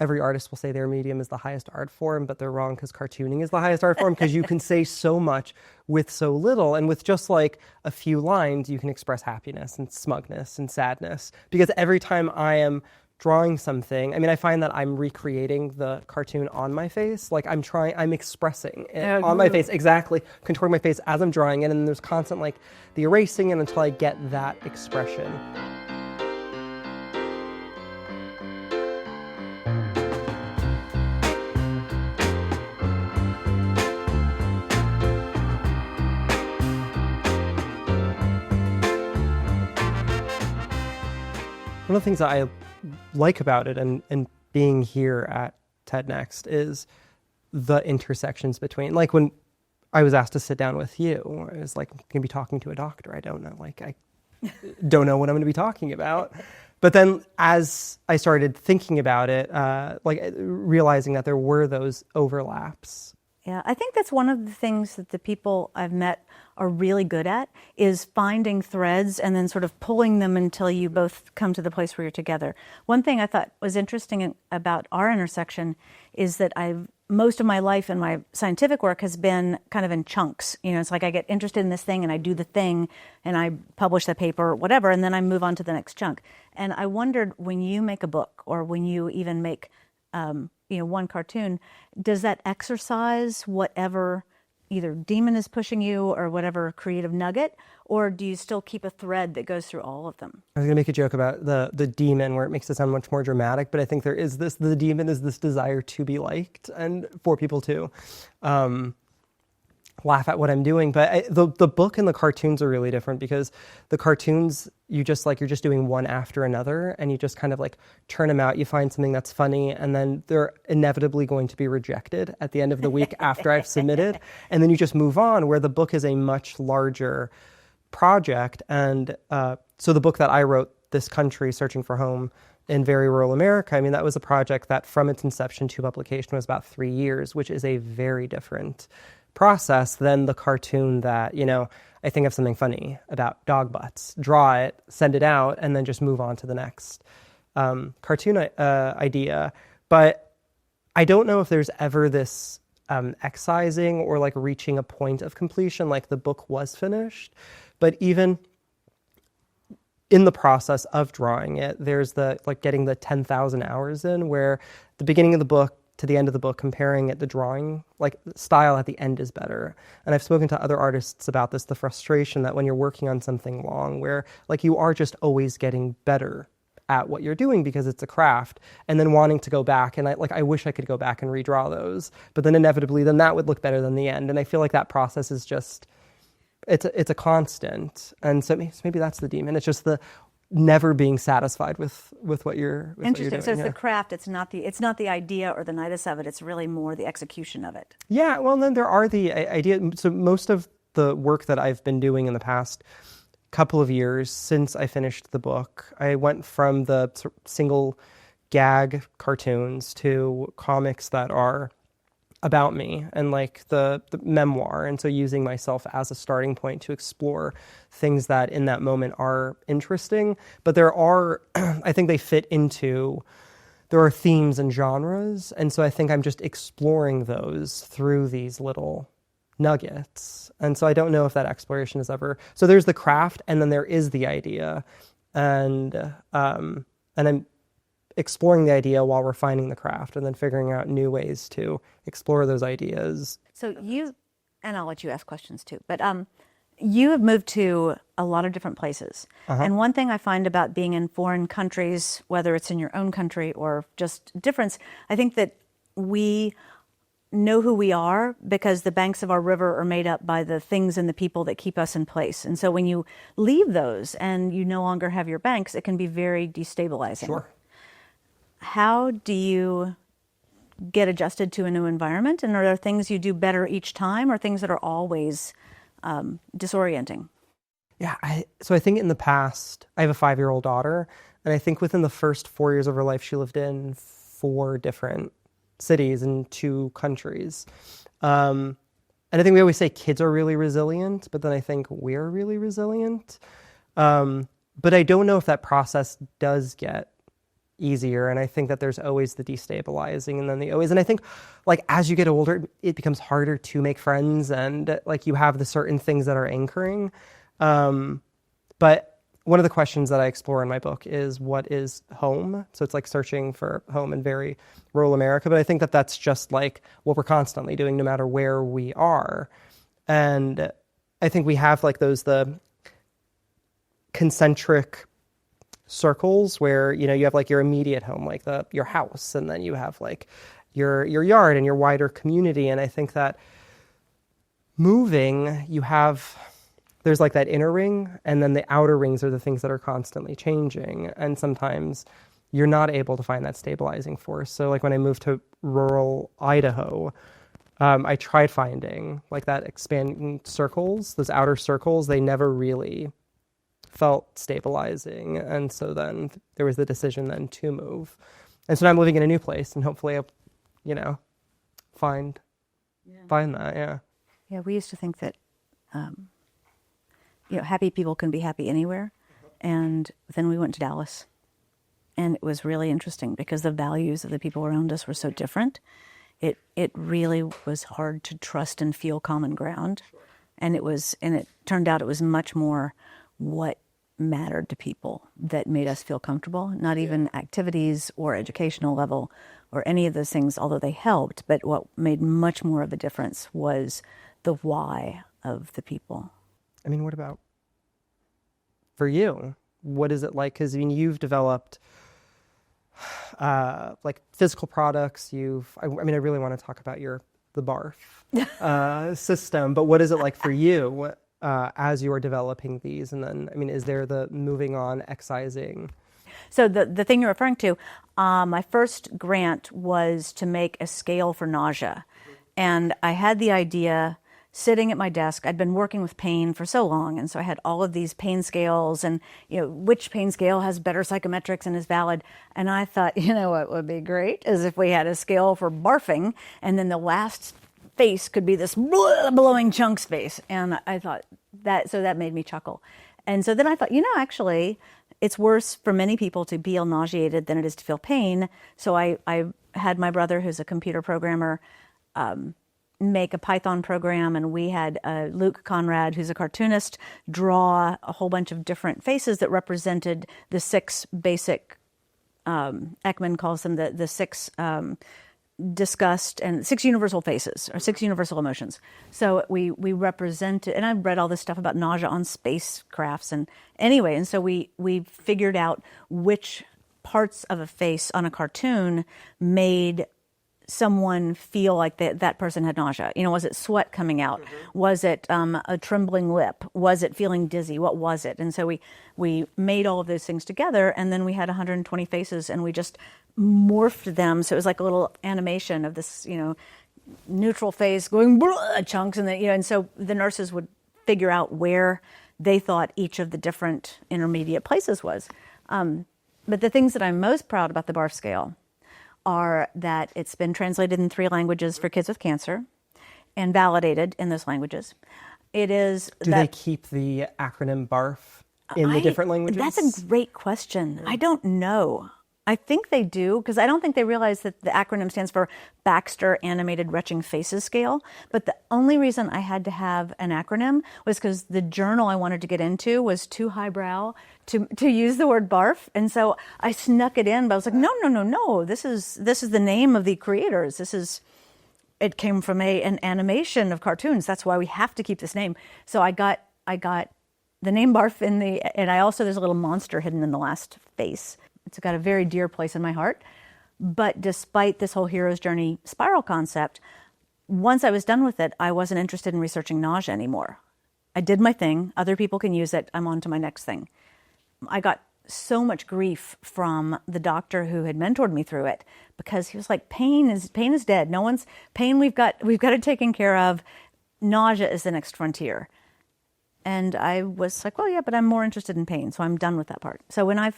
every artist will say their medium is the highest art form, but they're wrong because cartooning is the highest art form because you can say so much with so little. And with just like a few lines, you can express happiness and smugness and sadness. Because every time I am drawing something, I mean, I find that I'm recreating the cartoon on my face. Like I'm expressing it on my face, exactly, contouring my face as I'm drawing it. And there's constant like the erasing it until I get that expression. One of the things that I like about it and being here at TED Next is the intersections between, like when I was asked to sit down with you, I was like, I'm going to be talking to a doctor. I don't know. Like, I don't know what I'm going to be talking about. But then as I started thinking about it, like realizing that there were those overlaps. Yeah, I think that's one of the things that the people I've met are really good at, is finding threads and then sort of pulling them until you both come to the place where you're together. One thing I thought was interesting about our intersection is that most of my life and my scientific work has been kind of in chunks. You know, it's like I get interested in this thing and I do the thing and I publish the paper or whatever, and then I move on to the next chunk. And I wondered, when you make a book or when you even make one cartoon, does that exercise whatever either demon is pushing you or whatever creative nugget, or do you still keep a thread that goes through all of them? I was going to make a joke about the demon where it makes it sound much more dramatic, but I think there is the demon is this desire to be liked and for people to laugh at what I'm doing. But the book and the cartoons are really different, because the cartoons, you're just doing one after another and you just kind of like turn them out. You find something that's funny and then they're inevitably going to be rejected at the end of the week after I've submitted. And then you just move on, where the book is a much larger project. And so the book that I wrote, This Country, Searching for Home in Very Rural America, I mean, that was a project that from its inception to publication was about 3 years, which is a very different process than the cartoon that, I think of something funny about dog butts, draw it, send it out, and then just move on to the next cartoon idea. But I don't know if there's ever this excising or like reaching a point of completion, like the book was finished. But even in the process of drawing it, there's the like getting the 10,000 hours in, where the beginning of the book to the end of the book, comparing it, the drawing, like style at the end is better. And I've spoken to other artists about this, the frustration that when you're working on something long, where like you are just always getting better at what you're doing because it's a craft, and then wanting to go back and I wish I could go back and redraw those, but then inevitably then that would look better than the end. And I feel like that process is just, it's a constant. And so maybe that's the demon. It's just the never being satisfied with what you're Interesting. What you're doing. So it's the craft. It's not the idea or the nidus of it. It's really more the execution of it. Yeah. Well, then there are the idea. So most of the work that I've been doing in the past couple of years since I finished the book, I went from the single gag cartoons to comics that are about me and like the memoir. And so using myself as a starting point to explore things that in that moment are interesting. But there are, I think they fit into, there are themes and genres. And so I think I'm just exploring those through these little nuggets. And so I don't know if that exploration is ever, so there's the craft and then there is the idea. And I'm exploring the idea while refining the craft and then figuring out new ways to explore those ideas. So and I'll let you ask questions too, but you have moved to a lot of different places. Uh-huh. And one thing I find about being in foreign countries, whether it's in your own country or just difference, I think that we know who we are because the banks of our river are made up by the things and the people that keep us in place. And so when you leave those and you no longer have your banks, it can be very destabilizing. Sure. How do you get adjusted to a new environment? And are there things you do better each time or things that are always disorienting? Yeah, so I think in the past, I have a 5-year-old daughter, and I think within the first 4 years of her life, she lived in 4 different cities in 2 countries. And I think we always say kids are really resilient, but then I think we're really resilient. But I don't know if that process does get easier. And I think that there's always the destabilizing and then the always. And I think like as you get older, it becomes harder to make friends and like you have the certain things that are anchoring. But one of the questions that I explore in my book is what is home? So it's like searching for home in very rural America. But I think that that's just like what we're constantly doing no matter where we are. And I think we have like the concentric circles where, you know, you have like your immediate home, like your house, and then you have like your yard and your wider community. And I think that moving, there's like that inner ring, and then the outer rings are the things that are constantly changing. And sometimes you're not able to find that stabilizing force. So like when I moved to rural Idaho, I tried finding like that expanding circles, those outer circles, they never really felt stabilizing. And so then there was the decision then to move. And so now I'm living in a new place and hopefully I'll, you know, find that, yeah. Yeah, we used to think that, you know, happy people can be happy anywhere. And then we went to Dallas. And it was really interesting because the values of the people around us were so different. It really was hard to trust and feel common ground. Sure. And it turned out it was much more what mattered to people that made us feel comfortable, not even activities or educational level or any of those things, although they helped. But what made much more of a difference was the why of the people. I mean, what about for you? What is it like? Because I mean, you've developed like physical products. I really want to talk about the BARF system. But what is it like for you as you are developing these? And then, I mean, is there the moving on, excising? So the thing you're referring to, my first grant was to make a scale for nausea, and I had the idea. Sitting at my desk, I'd been working with pain for so long, and so I had all of these pain scales and, you know, which pain scale has better psychometrics and is valid. And I thought, you know what would be great is if we had a scale for barfing, and then the last face could be this blowing chunks face. And I thought that made me chuckle. And so then I thought, you know, actually, it's worse for many people to feel nauseated than it is to feel pain. So I had my brother, who's a computer programmer, make a Python program, and we had Luke Conrad, who's a cartoonist, draw a whole bunch of different faces that represented the six basic, Ekman calls them the six disgust and six universal faces or six universal emotions. So we represented, and I've read all this stuff about nausea on spacecrafts, and anyway, and so we figured out which parts of a face on a cartoon made someone feel like that person had nausea. You know, was it sweat coming out? Mm-hmm. Was it a trembling lip? Was it feeling dizzy? What was it? And so we made all of those things together, and then we had 120 faces, and we just morphed them. So it was like a little animation of this, you know, neutral face going chunks, and then, you know, and so the nurses would figure out where they thought each of the different intermediate places was. But the things that I'm most proud about the BARF scale are that it's been translated in 3 languages for kids with cancer and validated in those languages. It is. Do they keep the acronym BARF in the different languages? That's a great question. I don't know. I think they do, because I don't think they realize that the acronym stands for Baxter Animated Retching Faces Scale. But the only reason I had to have an acronym was because the journal I wanted to get into was too highbrow to use the word BARF. And so I snuck it in, but I was like, no. This is the name of the creators. It came from an animation of cartoons. That's why we have to keep this name. So I got the name BARF and I also, there's a little monster hidden in the last face. It's got a very dear place in my heart. But despite this whole hero's journey spiral concept, once I was done with it, I wasn't interested in researching nausea anymore. I did my thing. Other people can use it. I'm on to my next thing. I got so much grief from the doctor who had mentored me through it, because he was like, pain is dead. No one's pain. We've got it taken care of. Nausea is the next frontier. And I was like, well, yeah, but I'm more interested in pain. So I'm done with that part. So when I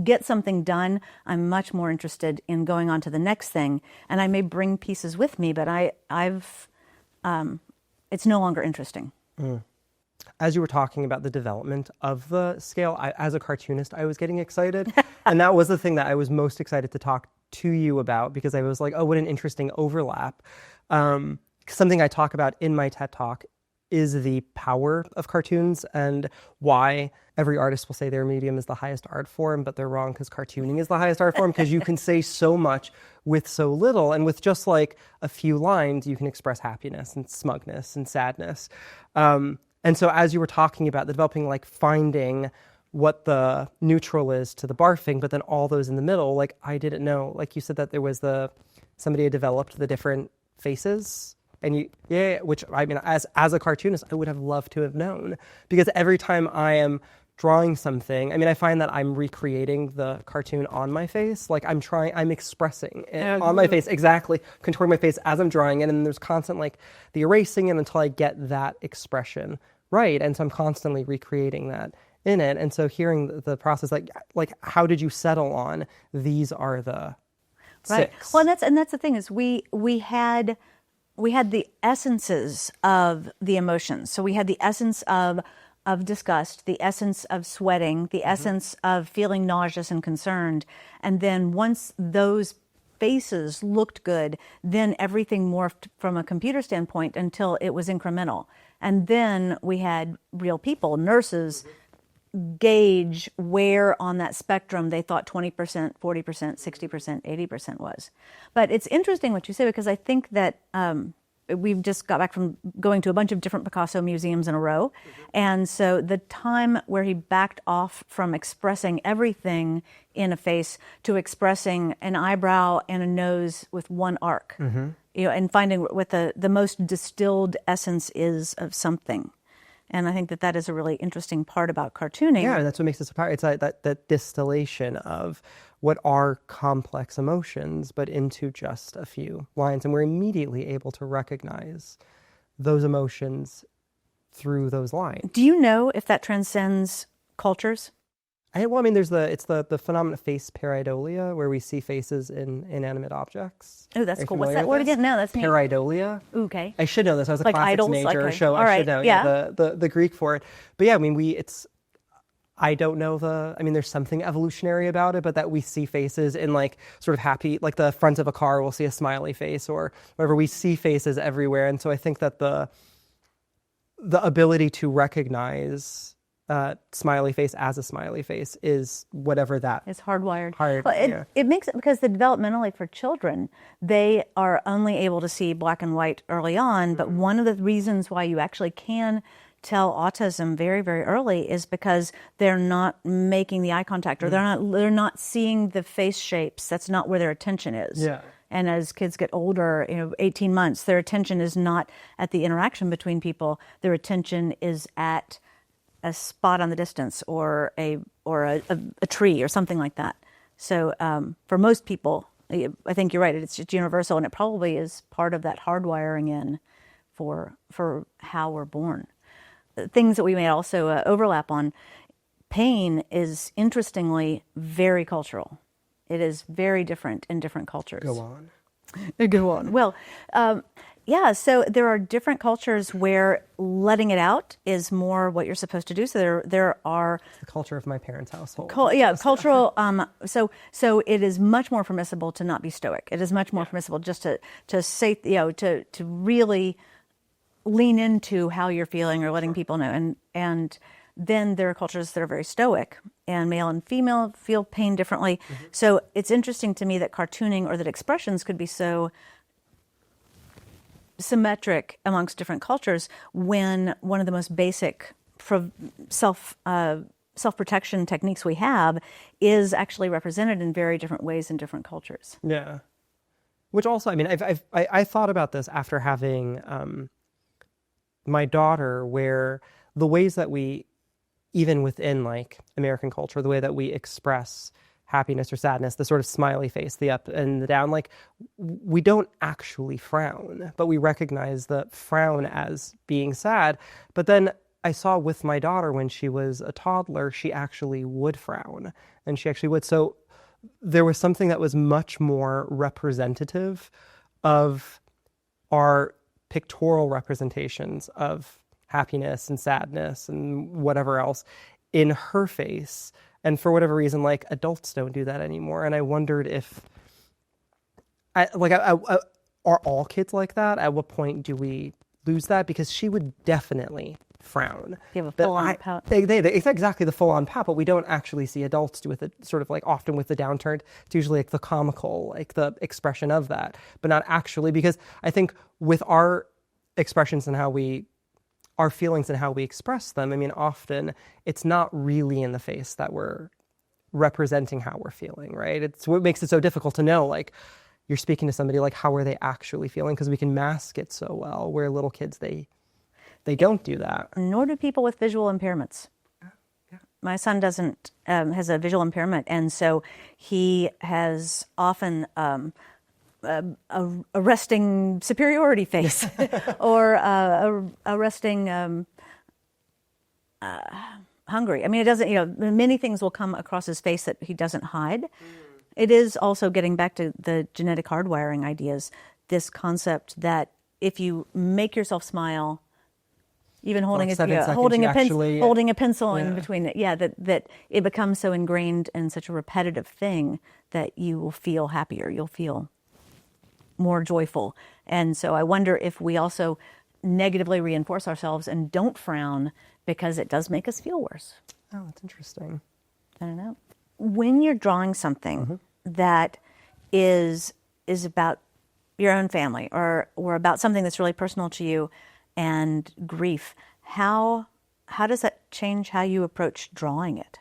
get something done, I'm much more interested in going on to the next thing. And I may bring pieces with me, but it's no longer interesting. as you were talking about the development of the scale, as a cartoonist, I was getting excited. And that was the thing that I was most excited to talk to you about, because I was like, oh, what an interesting overlap. Something I talk about in my TED Talk is the power of cartoons, and why every artist will say their medium is the highest art form, but they're wrong, because cartooning is the highest art form, because you can say so much with so little, and with just like a few lines, you can express happiness and smugness and sadness. And so as you were talking about the developing, like finding what the neutral is to the barfing, but then all those in the middle, like I didn't know, like you said that there was somebody had developed the different faces. And which I mean, as a cartoonist, I would have loved to have known, because every time I am drawing something, I mean, I find that I'm recreating the cartoon on my face. Like I'm expressing it on my face, exactly, contouring my face as I'm drawing it. And there's constant like the erasing it until I get that expression right. And so I'm constantly recreating that in it. And so hearing the process, like how did you settle on these are the right. six? Well, and that's the thing is we had the essences of the emotions. So we had the essence of disgust, the essence of sweating, the essence of feeling nauseous and concerned. And then once those faces looked good, then everything morphed from a computer standpoint until it was incremental. And then we had real people, nurses, gauge where on that spectrum they thought 20%, 40%, 60%, 80% was. But it's interesting what you say, because I think that we've just got back from going to a bunch of different Picasso museums in a row. And so the time where he backed off from expressing everything in a face to expressing an eyebrow and a nose with one arc, and finding what the most distilled essence is of something. And I think that is a really interesting part about cartooning. Yeah, that's what makes it so powerful. It's like that distillation of what are complex emotions, but into just a few lines. And we're immediately able to recognize those emotions through those lines. Do you know if that transcends cultures? Well, I mean, it's the phenomenon of face pareidolia, where we see faces in inanimate objects. Oh, that's cool. What's that word again? No, that's neat. Pareidolia. Okay. I should know this. I was a like classics idols? major, Okay. so All I right. should know the Greek for it. But yeah, I mean, I don't know there's something evolutionary about it, but that we see faces in like sort of happy, like the front of a car, we'll see a smiley face or whatever. We see faces everywhere. And so I think that the ability to recognize smiley face as a smiley face is whatever that is hardwired. Well, it makes it, because developmentally for children, they are only able to see black and white early on. But one of the reasons why you actually can tell autism very, very early is because they're not making the eye contact, or they're not seeing the face shapes. That's not where their attention is. Yeah. And as kids get older, 18 months, their attention is not at the interaction between people. Their attention is at a spot on the distance, or a tree, or something like that. So for most people, I think you're right. It's just universal, and it probably is part of that hardwiring in for how we're born. Things that we may also overlap on. Pain is interestingly very cultural. It is very different in different cultures. Go on. Go on. Well, yeah, so there are different cultures where letting it out is more what you're supposed to do. So there are the culture of my parents' household. Cultural. So it is much more permissible to not be stoic. It is much more permissible just to say, to really lean into how you're feeling, or letting people know. And then there are cultures that are very stoic, and male and female feel pain differently. So it's interesting to me that cartooning, or that expressions, could be so symmetric amongst different cultures, when one of the most basic self-protection techniques we have is actually represented in very different ways in different cultures. Yeah. Which also, I mean, I thought about this after having my daughter, where the ways that we, even within like American culture, the way that we express happiness or sadness, the sort of smiley face, the up and the down, like we don't actually frown, but we recognize the frown as being sad. But then I saw with my daughter, when she was a toddler, she actually would frown, and she actually would. So there was something that was much more representative of our pictorial representations of happiness and sadness and whatever else in her face. And for whatever reason, like adults don't do that anymore. And I wondered if, are all kids like that? At what point do we lose that? Because she would definitely frown. You have a But full-on pout. It's exactly the full-on pout, but we don't actually see adults do with it. Sort of like often with the downturned, it's usually like the comical, like the expression of that, but not actually. Because I think with our expressions and our feelings and how we express them, I mean, often it's not really in the face that we're representing how we're feeling, right? It's what makes it so difficult to know, like, you're speaking to somebody, like, how are they actually feeling? Because we can mask it so well, where little kids, they don't do that. Nor do people with visual impairments. My son doesn't, has a visual impairment, and so he has often a resting superiority face or a resting hungry. I mean, it doesn't, many things will come across his face that he doesn't hide. It is also getting back to the genetic hardwiring ideas, this concept that if you make yourself smile, even holding holding a pencil in between it, that it becomes so ingrained and such a repetitive thing that you will feel happier, you'll feel more joyful. And so I wonder if we also negatively reinforce ourselves and don't frown because it does make us feel worse. Oh, that's interesting. I don't know. When you're drawing something that is about your own family or about something that's really personal to you and grief, how does that change how you approach drawing it?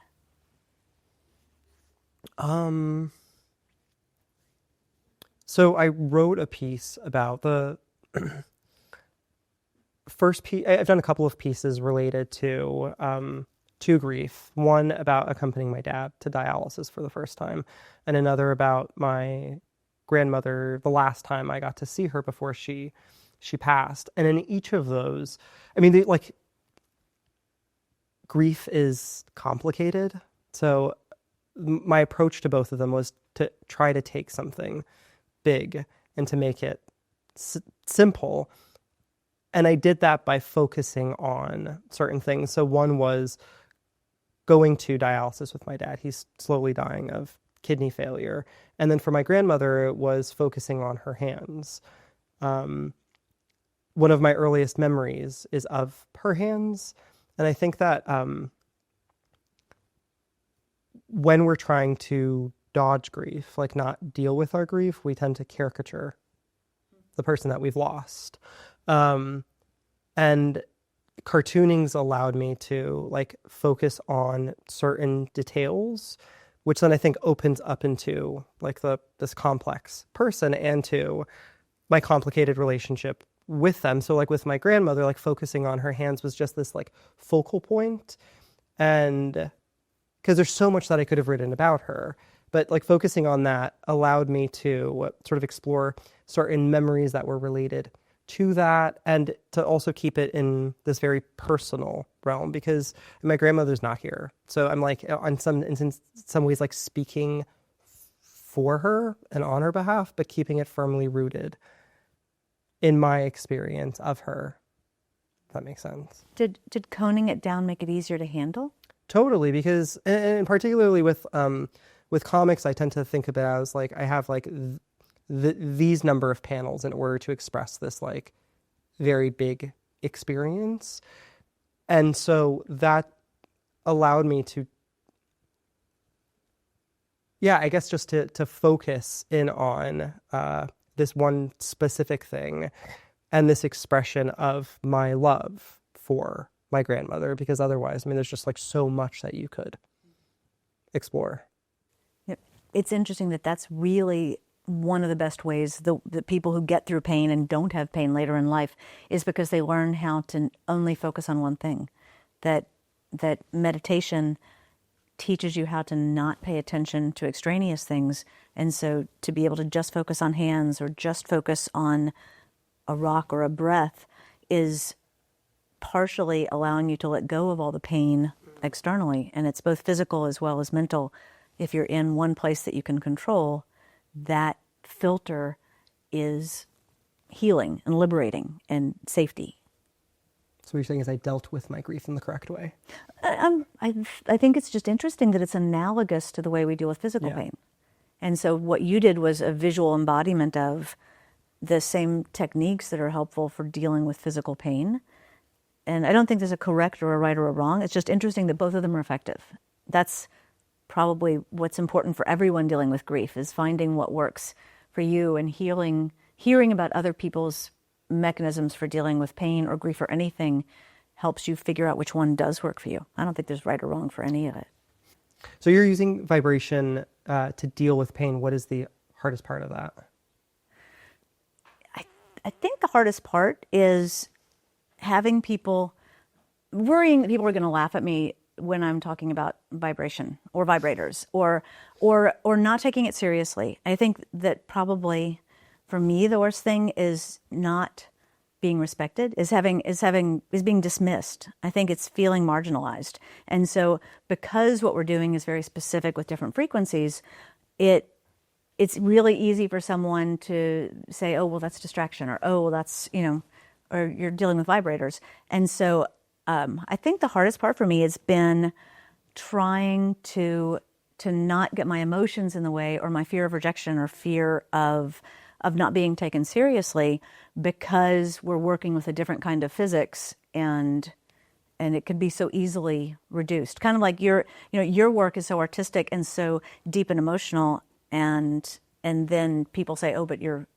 So I wrote a piece about the first piece. I've done a couple of pieces related to grief. One about accompanying my dad to dialysis for the first time, and another about my grandmother, the last time I got to see her before she passed. And in each of those, I mean, grief is complicated. So my approach to both of them was to try to take something big and to make it simple. And I did that by focusing on certain things. So one was going to dialysis with my dad. He's slowly dying of kidney failure. And then for my grandmother, it was focusing on her hands. One of my earliest memories is of her hands. And I think that when we're trying to dodge grief, like not deal with our grief, we tend to caricature the person that we've lost. And cartooning's allowed me to like focus on certain details, which then I think opens up into like this complex person and to my complicated relationship with them. So like with my grandmother, like focusing on her hands was just this like focal point. And because there's so much that I could have written about her, but like focusing on that allowed me to sort of explore certain memories that were related to that and to also keep it in this very personal realm because my grandmother's not here. So I'm like in some ways like speaking for her and on her behalf, but keeping it firmly rooted in my experience of her. If that makes sense. Did coning it down make it easier to handle? Totally, because and particularly with comics, I tend to think of it as like I have like these number of panels in order to express this like very big experience. And so that allowed me to, I guess just to focus in on this one specific thing and this expression of my love for my grandmother, because otherwise, I mean, there's just like so much that you could explore. It's interesting that that's really one of the best ways the people who get through pain and don't have pain later in life is because they learn how to only focus on one thing. That meditation teaches you how to not pay attention to extraneous things, and so to be able to just focus on hands or just focus on a rock or a breath is partially allowing you to let go of all the pain externally, and it's both physical as well as mental. If you're in one place that you can control, that filter is healing and liberating and safety. So what you're saying is I dealt with my grief in the correct way. I think it's just interesting that it's analogous to the way we deal with physical Yeah. pain. And so what you did was a visual embodiment of the same techniques that are helpful for dealing with physical pain. And I don't think there's a correct or a right or a wrong. It's just interesting that both of them are effective. That's probably what's important for everyone dealing with grief, is finding what works for you, and hearing about other people's mechanisms for dealing with pain or grief or anything helps you figure out which one does work for you. I don't think there's right or wrong for any of it. So you're using vibration to deal with pain. What is the hardest part of that? I think the hardest part is having people, worrying that people are going to laugh at me when I'm talking about vibration or vibrators, or not taking it seriously. I think that probably for me the worst thing is not being respected, is being dismissed. I think it's feeling marginalized. And so because what we're doing is very specific with different frequencies, it's really easy for someone to say, oh, well, that's distraction, or, oh, well, that's, or you're dealing with vibrators. And so I think the hardest part for me has been trying to not get my emotions in the way, or my fear of rejection, or fear of not being taken seriously, because we're working with a different kind of physics, and it could be so easily reduced. Kind of like your work is so artistic and so deep and emotional, and then people say, oh, but you're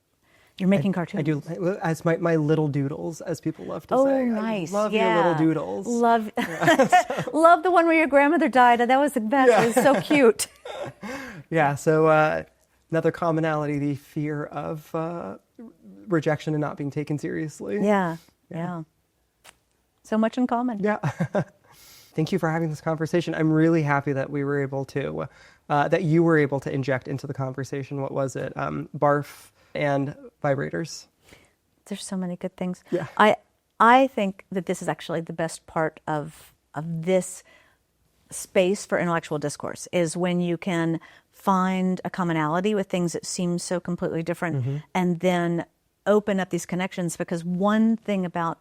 making cartoons. I do, as my little doodles, as people love to say. Oh, nice. I love yeah. your little doodles. Love the one where your grandmother died. That was the best. Yeah. It was so cute. Yeah, so another commonality, the fear of rejection and not being taken seriously. Yeah. So much in common. Yeah. Thank you for having this conversation. I'm really happy that we were able to, that you were able to inject into the conversation. What was it? Barf and vibrators. There's so many good things. Yeah. I think that this is actually the best part of this space for intellectual discourse, is when you can find a commonality with things that seem so completely different, and then open up these connections. Because one thing about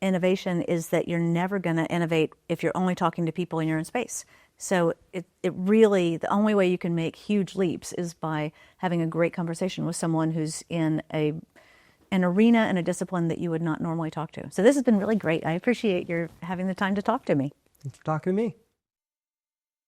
innovation is that you're never going to innovate if you're only talking to people in your own space. So it really, the only way you can make huge leaps is by having a great conversation with someone who's in an arena and a discipline that you would not normally talk to. So this has been really great. I appreciate your having the time to talk to me. Thanks for talking to me.